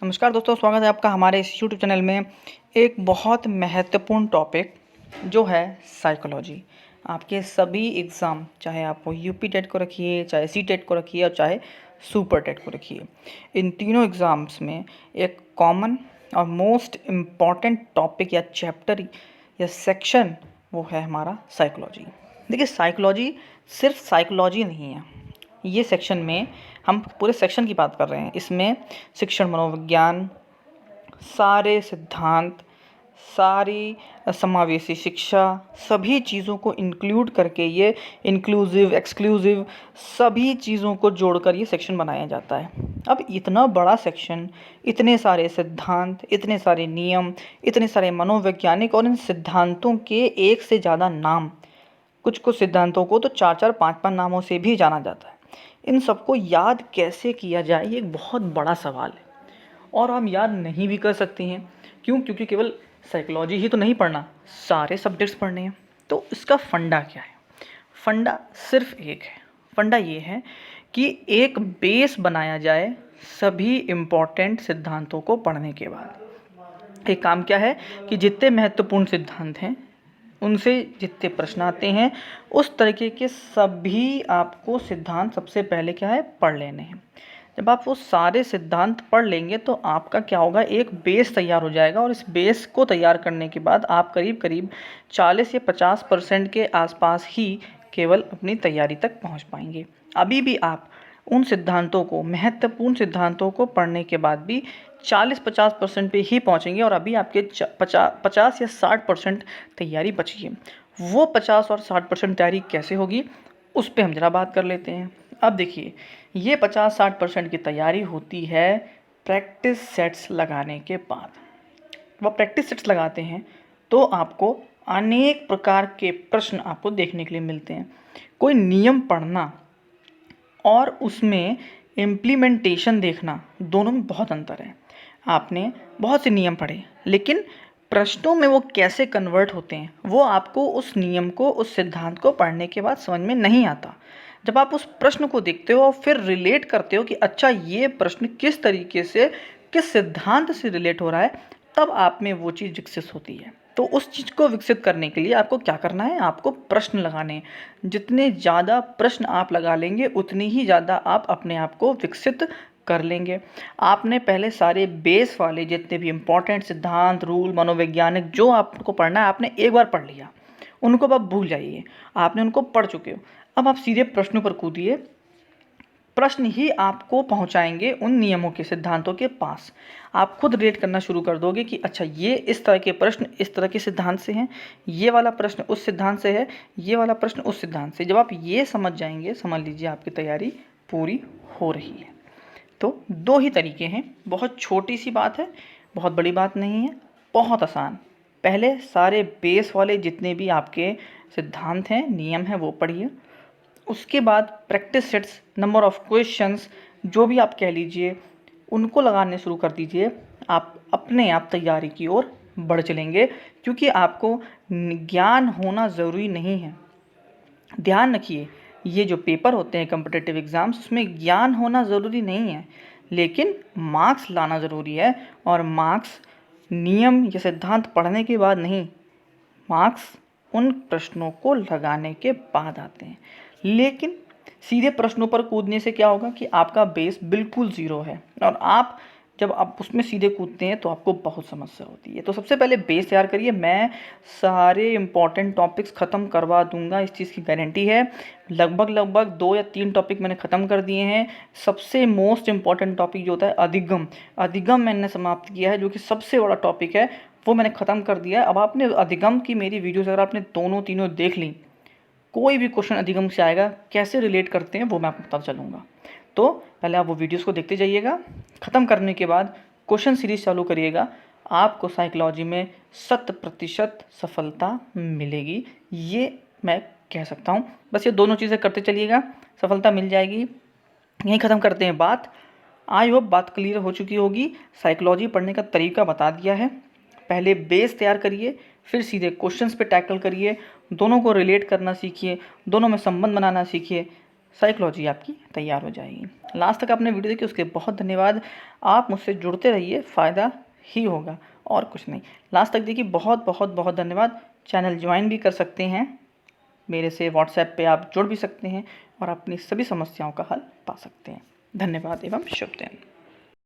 नमस्कार दोस्तों, स्वागत है आपका हमारे इस यूट्यूब चैनल में। एक बहुत महत्वपूर्ण टॉपिक जो है साइकोलॉजी। आपके सभी एग्ज़ाम, चाहे आप वो यूपी टेट को रखिए, चाहे सी टेट को रखिए और चाहे सुपर टेट को रखिए, इन तीनों एग्ज़ाम्स में एक कॉमन और मोस्ट इम्पॉर्टेंट टॉपिक या चैप्टर या सेक्शन वो है हमारा साइकोलॉजी। देखिए, साइकोलॉजी सिर्फ साइकोलॉजी नहीं है। ये सेक्शन में हम पूरे सेक्शन की बात कर रहे हैं। इसमें शिक्षण मनोविज्ञान, सारे सिद्धांत, सारी समावेशी शिक्षा, सभी चीज़ों को इंक्लूड करके ये इंक्लूसिव एक्सक्लूसिव सभी चीज़ों को जोड़कर ये सेक्शन बनाया जाता है। अब इतना बड़ा सेक्शन, इतने सारे सिद्धांत, इतने सारे नियम, इतने सारे मनोवैज्ञानिक और इन सिद्धांतों के एक से ज़्यादा नाम, कुछ सिद्धांतों को तो 4-4 5-5 नामों से भी जाना जाता है। इन सबको याद कैसे किया जाए, ये एक बहुत बड़ा सवाल है और हम याद नहीं भी कर सकते हैं। क्यों? क्योंकि केवल साइकोलॉजी ही तो नहीं पढ़ना, सारे सब्जेक्ट्स पढ़ने हैं। तो इसका फंडा क्या है? फंडा सिर्फ एक है। फंडा ये है कि एक बेस बनाया जाए सभी इम्पोर्टेंट सिद्धांतों को पढ़ने के बाद। एक काम क्या है कि जितने महत्वपूर्ण सिद्धांत हैं, उनसे जितने प्रश्न आते हैं, उस तरीके के सभी आपको सिद्धांत सबसे पहले क्या है, पढ़ लेने हैं। जब आप वो सारे सिद्धांत पढ़ लेंगे तो आपका क्या होगा, एक बेस तैयार हो जाएगा और इस बेस को तैयार करने के बाद आप करीब करीब 40 या 50% के आसपास ही केवल अपनी तैयारी तक पहुंच पाएंगे। अभी भी आप उन सिद्धांतों को, महत्वपूर्ण सिद्धांतों को पढ़ने के बाद भी 40-50% पे ही पहुंचेंगे और अभी आपके 50 या 60% तैयारी बची है। वो 50 और 60% तैयारी कैसे होगी, उस पर हम ज़रा बात कर लेते हैं। अब देखिए, ये 50-60% की तैयारी होती है प्रैक्टिस सेट्स लगाने के बाद। वह प्रैक्टिस सेट्स लगाते हैं तो आपको अनेक प्रकार के प्रश्न आपको देखने के लिए मिलते हैं। कोई नियम पढ़ना और उसमें इम्प्लीमेंटेशन देखना, दोनों में बहुत अंतर है। आपने बहुत से नियम पढ़े, लेकिन प्रश्नों में वो कैसे कन्वर्ट होते हैं वो आपको उस नियम को, उस सिद्धांत को पढ़ने के बाद समझ में नहीं आता। जब आप उस प्रश्न को देखते हो और फिर रिलेट करते हो कि अच्छा, ये प्रश्न किस तरीके से, किस सिद्धांत से रिलेट हो रहा है, तब आप में वो चीज़ विकसित होती है। तो उस चीज़ को विकसित करने के लिए आपको क्या करना है, आपको प्रश्न लगाने हैं। जितने ज़्यादा प्रश्न आप लगा लेंगे, उतनी ही ज़्यादा आप अपने आप को विकसित कर लेंगे। आपने पहले सारे बेस वाले जितने भी इम्पोर्टेंट सिद्धांत, रूल, मनोवैज्ञानिक जो आपको पढ़ना है, आपने एक बार पढ़ लिया, उनको अब आप भूल जाइए, आपने उनको पढ़ चुके हो। अब आप सीधे प्रश्नों पर कूदिए। प्रश्न ही आपको पहुंचाएंगे उन नियमों के, सिद्धांतों के पास। आप खुद रेट करना शुरू कर दोगे कि अच्छा, ये इस तरह के प्रश्न इस तरह के सिद्धांत से हैं, ये वाला प्रश्न उस सिद्धांत से है, ये वाला प्रश्न उस सिद्धांत से। जब आप ये समझ जाएंगे, समझ लीजिए आपकी तैयारी पूरी हो रही है। तो दो ही तरीके हैं। बहुत छोटी सी बात है, बहुत बड़ी बात नहीं है, बहुत आसान। पहले सारे बेस वाले जितने भी आपके सिद्धांत हैं, नियम हैं, वो पढ़िए। उसके बाद practice sets, number of questions जो भी आप कह लीजिए, उनको लगाने शुरू कर दीजिए। आप अपने आप तैयारी की ओर बढ़ चलेंगे, क्योंकि आपको ज्ञान होना ज़रूरी नहीं है। ध्यान रखिए, ये जो पेपर होते हैं कॉम्पिटिटिव एग्ज़ाम्स, उसमें ज्ञान होना ज़रूरी नहीं है, लेकिन मार्क्स लाना ज़रूरी है। और मार्क्स नियम या सिद्धांत पढ़ने के बाद नहीं, मार्क्स उन प्रश्नों को लगाने के बाद आते हैं। लेकिन सीधे प्रश्नों पर कूदने से क्या होगा कि आपका बेस बिल्कुल ज़ीरो है, और आप जब आप उसमें सीधे कूदते हैं तो आपको बहुत समस्या होती है। तो सबसे पहले बेस तैयार करिए। मैं सारे इम्पॉर्टेंट टॉपिक्स ख़त्म करवा दूंगा, इस चीज़ की गारंटी है। लगभग 2 या 3 टॉपिक मैंने ख़त्म कर दिए हैं। सबसे मोस्ट इम्पॉर्टेंट टॉपिक जो होता है अधिगम, अधिगम मैंने समाप्त किया है, जो कि सबसे बड़ा टॉपिक है, वो मैंने ख़त्म कर दिया है। अब आपने अधिगम की मेरी वीडियोस अगर आपने दोनों तीनों देख ली, कोई भी क्वेश्चन अधिगम से आएगा, कैसे रिलेट करते हैं वो मैं आपको बताता चलूँगा। तो पहले आप वो वीडियोस को देखते जाइएगा। ख़त्म करने के बाद क्वेश्चन सीरीज़ चालू करिएगा। आपको साइकोलॉजी में 100% सफलता मिलेगी, ये मैं कह सकता हूँ। बस ये दोनों चीज़ें करते चलिएगा, सफलता मिल जाएगी। यहीं ख़त्म करते हैं बात। आई होप बात क्लियर हो चुकी होगी। साइकोलॉजी पढ़ने का तरीका बता दिया है। पहले बेस तैयार करिए, फिर सीधे क्वेश्चंस पे टैकल करिए, दोनों को रिलेट करना सीखिए, दोनों में संबंध बनाना सीखिए। साइकोलॉजी आपकी तैयार हो जाएगी। लास्ट तक आपने वीडियो देखी उसके बहुत धन्यवाद। आप मुझसे जुड़ते रहिए, फ़ायदा ही होगा और कुछ नहीं। लास्ट तक देखिए, बहुत बहुत बहुत धन्यवाद। चैनल ज्वाइन भी कर सकते हैं, मेरे से व्हाट्सएप पे आप जुड़ भी सकते हैं और अपनी सभी समस्याओं का हल पा सकते हैं। धन्यवाद एवं शुभ दिन।